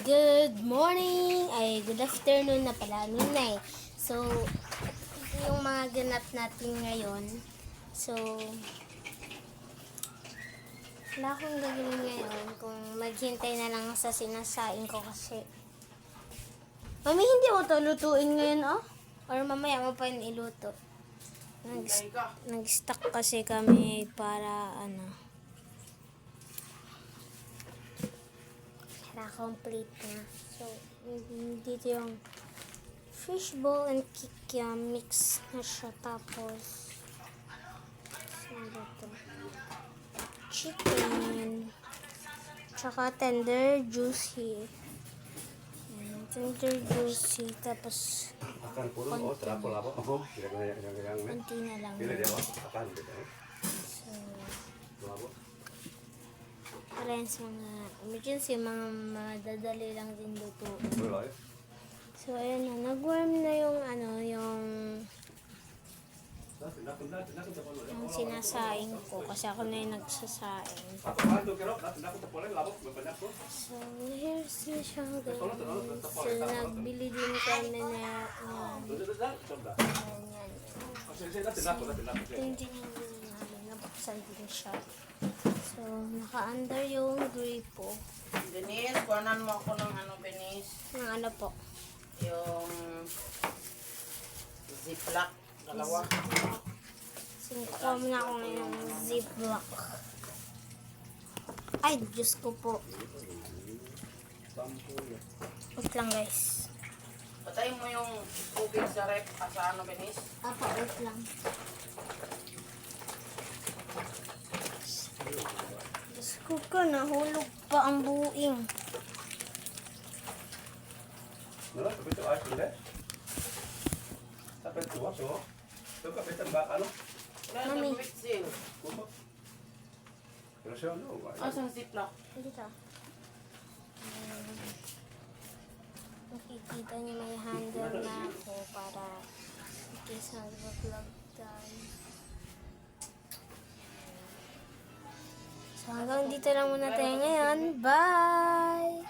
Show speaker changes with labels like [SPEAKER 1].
[SPEAKER 1] Good morning! Ay, good afternoon na pala. Noon na eh. So, ito yung mga ganap natin ngayon. So, wala akong gagawin ngayon kung maghintay na lang sa sinasain ko kasi. Mami, hindi mo to lutuin ngayon, oh? Or mamaya mo pa yun iluto. Nag-stock kasi kami para complete na. So, dito yung fishball and kikiam mix na siya. Tapos, dito, chicken, tsaka tender juicy. Tender juicy. Tapos, konti na lang. So, parehas mga emergency, mga madadali lang din luto. So, ayan na. Nag-warm na yung yung sinasaing ko. Kasi ako na yung nagsasaing. So, here's na siya guys. So, nagbili din kami na yan. So, ito yung tinigil namin. Nabuksan din siya. So, naka-under yung gripo.
[SPEAKER 2] Denise, kuhanan mo ako ng Denise?
[SPEAKER 1] Ng ano po?
[SPEAKER 2] Yung ziplock, dalawa.
[SPEAKER 1] Singkom na ako ngayon ng ziplock. Ay, Diyos ko po. Wait lang guys.
[SPEAKER 2] Patayin mo yung tubig sa rep sa Denise?
[SPEAKER 1] Apa, wait lang. Diyos ko ka, nahulog pa ang buing.
[SPEAKER 2] Mami. Asang ziplock?
[SPEAKER 1] Dito. Nakikita niyo may handle na ako para in case nag-vlog tayo. So hanggang dito lang muna tayo ngayon. Bye!